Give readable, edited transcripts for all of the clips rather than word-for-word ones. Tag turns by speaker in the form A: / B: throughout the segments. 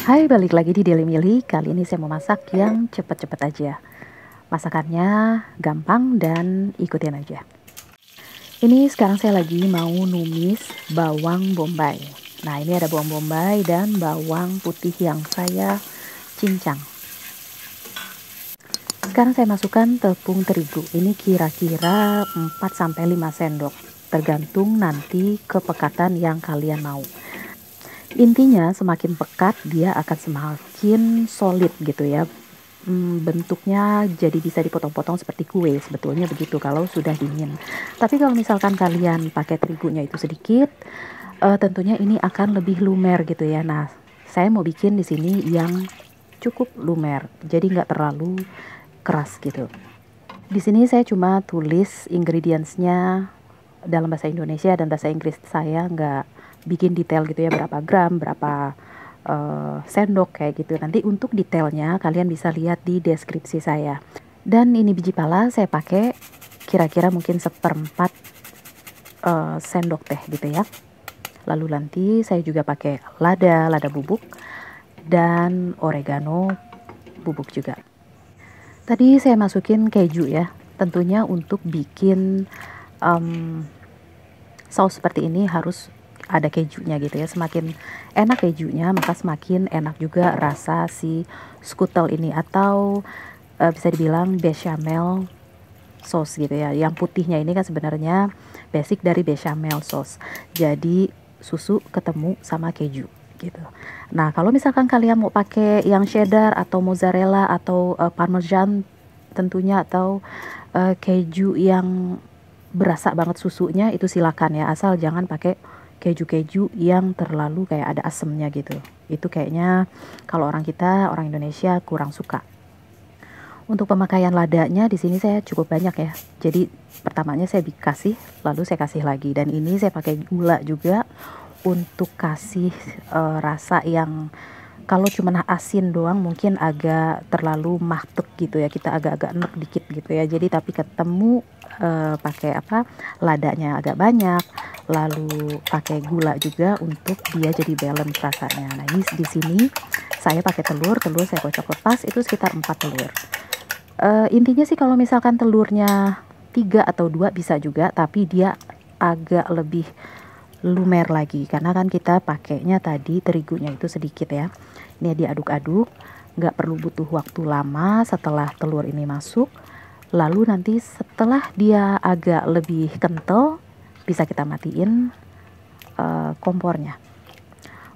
A: Hai, balik lagi di Daily Mili. Kali ini saya mau masak yang cepet-cepet aja. Masakannya gampang dan ikutin aja. Ini sekarang saya lagi mau numis bawang bombay. Nah, ini ada bawang bombay dan bawang putih yang saya cincang. Sekarang saya masukkan tepung terigu. Ini kira-kira 4-5 sendok. Tergantung nanti kepekatan yang kalian mau. Intinya semakin pekat dia akan semakin solid gitu ya. Bentuknya jadi bisa dipotong-potong seperti kue, sebetulnya begitu kalau sudah dingin. Tapi kalau misalkan kalian pakai terigunya itu sedikit, tentunya ini akan lebih lumer gitu ya. Nah, saya mau bikin di sini yang cukup lumer, jadi nggak terlalu keras gitu. Di sini saya cuma tulis ingredientsnya dalam bahasa Indonesia dan bahasa Inggris, saya nggak bikin detail gitu ya, berapa gram, berapa sendok kayak gitu. Nanti untuk detailnya kalian bisa lihat di deskripsi saya. Dan ini biji pala saya pakai kira-kira mungkin 1/4 sendok teh gitu ya. Lalu nanti saya juga pakai lada bubuk dan oregano bubuk juga. Tadi saya masukin keju ya, tentunya untuk bikin saus seperti ini harus ada kejunya gitu ya. Semakin enak kejunya, maka semakin enak juga rasa si skutel ini, atau bisa dibilang bechamel sauce gitu ya. Yang putihnya ini kan sebenarnya basic dari bechamel sauce. Jadi susu ketemu sama keju gitu. Nah, kalau misalkan kalian mau pakai yang cheddar atau mozzarella atau parmesan tentunya, atau keju yang berasa banget susunya, itu silakan ya, asal jangan pakai keju-keju yang terlalu kayak ada asemnya gitu. Itu kayaknya kalau orang Indonesia kurang suka. Untuk pemakaian ladanya di sini saya cukup banyak ya. Jadi pertamanya saya kasih, lalu saya kasih lagi, dan ini saya pakai gula juga untuk kasih rasa yang kalau cuma asin doang mungkin agak terlalu mahtek gitu ya, kita agak-agak enek dikit gitu ya. Jadi tapi ketemu pakai ladanya agak banyak, lalu pakai gula juga untuk dia jadi balance rasanya. Nah, ini di sini saya pakai telur saya kocok lepas, itu sekitar 4 telur. Intinya sih kalau misalkan telurnya 3 atau 2 bisa juga, tapi dia agak lebih lumer lagi karena kan kita pakainya tadi terigunya itu sedikit ya. Ini diaduk-aduk, nggak perlu butuh waktu lama setelah telur ini masuk. Lalu nanti setelah dia agak lebih kental, bisa kita matiin kompornya.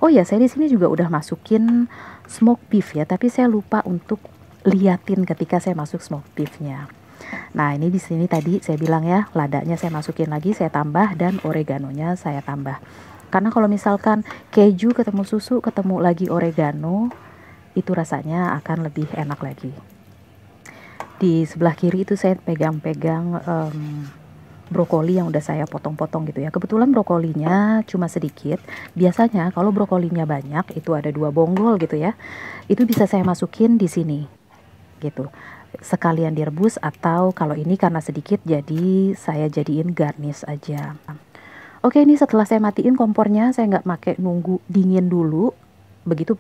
A: Oh ya, saya di sini juga udah masukin smoked beef ya, tapi saya lupa untuk liatin ketika saya masuk smoked beefnya. Nah, ini di sini tadi saya bilang ya, ladanya saya masukin lagi, saya tambah, dan oreganonya saya tambah. Karena kalau misalkan keju ketemu susu ketemu lagi oregano, itu rasanya akan lebih enak lagi. Di sebelah kiri itu saya pegang-pegang brokoli yang udah saya potong-potong gitu ya. Kebetulan brokolinya cuma sedikit. Biasanya kalau brokolinya banyak, itu ada 2 bonggol gitu ya, itu bisa saya masukin di sini gitu, sekalian direbus, atau kalau ini karena sedikit jadi saya jadiin garnish aja. Oke, ini setelah saya matiin kompornya, saya nggak pakai nunggu dingin dulu. Begitu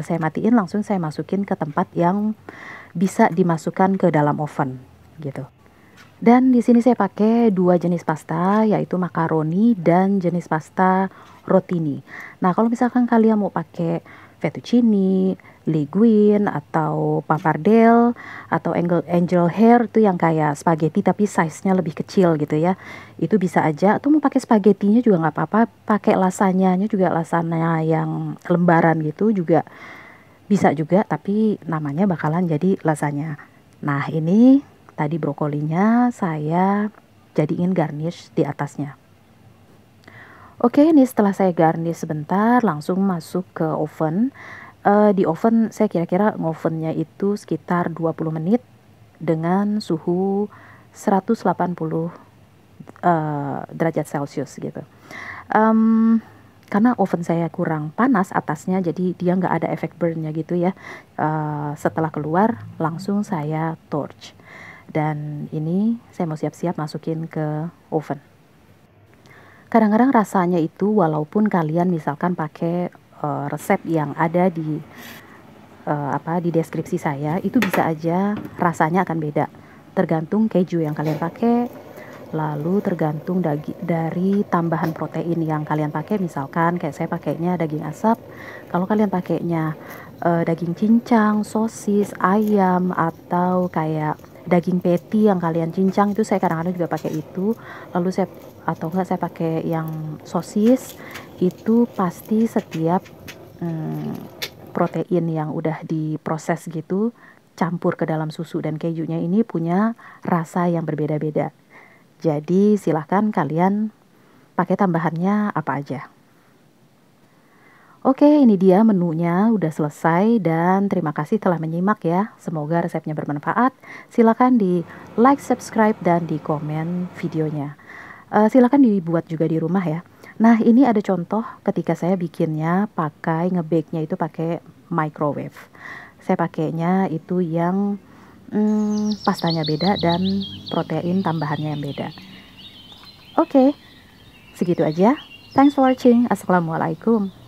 A: saya matiin, langsung saya masukin ke tempat yang bisa dimasukkan ke dalam oven gitu. Dan di sini saya pakai 2 jenis pasta, yaitu makaroni dan jenis pasta rotini. Nah, kalau misalkan kalian mau pakai fettuccine, linguine, atau pappardelle, atau angel hair, itu yang kayak spaghetti tapi size-nya lebih kecil gitu ya, itu bisa aja. Atau mau pakai spaghettinya juga nggak apa-apa, pakai lasanyanya juga, lasanya yang lembaran gitu juga bisa juga, tapi namanya bakalan jadi lasanya. Nah, ini tadi brokolinya saya jadiin garnish di atasnya. Oke, ini setelah saya garnish sebentar, langsung masuk ke oven. Di oven saya kira-kira ngovennya itu sekitar 20 menit dengan suhu 180 derajat Celcius gitu. Karena oven saya kurang panas atasnya, jadi dia nggak ada efek burnnya gitu ya. Setelah keluar langsung saya torch. Dan ini saya mau siap-siap masukin ke oven. Kadang-kadang rasanya itu walaupun kalian misalkan pakai resep yang ada di di deskripsi saya, itu bisa aja rasanya akan beda. Tergantung keju yang kalian pakai, lalu tergantung dari tambahan protein yang kalian pakai. Misalkan kayak saya pakainya daging asap, kalau kalian pakainya daging cincang, sosis, ayam, atau kayak daging patty yang kalian cincang, itu saya kadang-kadang juga pakai itu. Lalu atau enggak saya pakai yang sosis, itu pasti setiap protein yang udah diproses gitu campur ke dalam susu dan kejunya ini punya rasa yang berbeda-beda. Jadi silahkan kalian pakai tambahannya apa aja. Oke, ini dia menunya udah selesai dan terima kasih telah menyimak ya. Semoga resepnya bermanfaat. Silahkan di like, subscribe, dan di komen videonya. Silahkan dibuat juga di rumah ya. Nah, ini ada contoh ketika saya bikinnya ngebake-nya itu pakai microwave. Saya pakainya itu yang pastanya beda dan protein tambahannya yang beda. Oke, segitu aja. Thanks for watching. Assalamualaikum.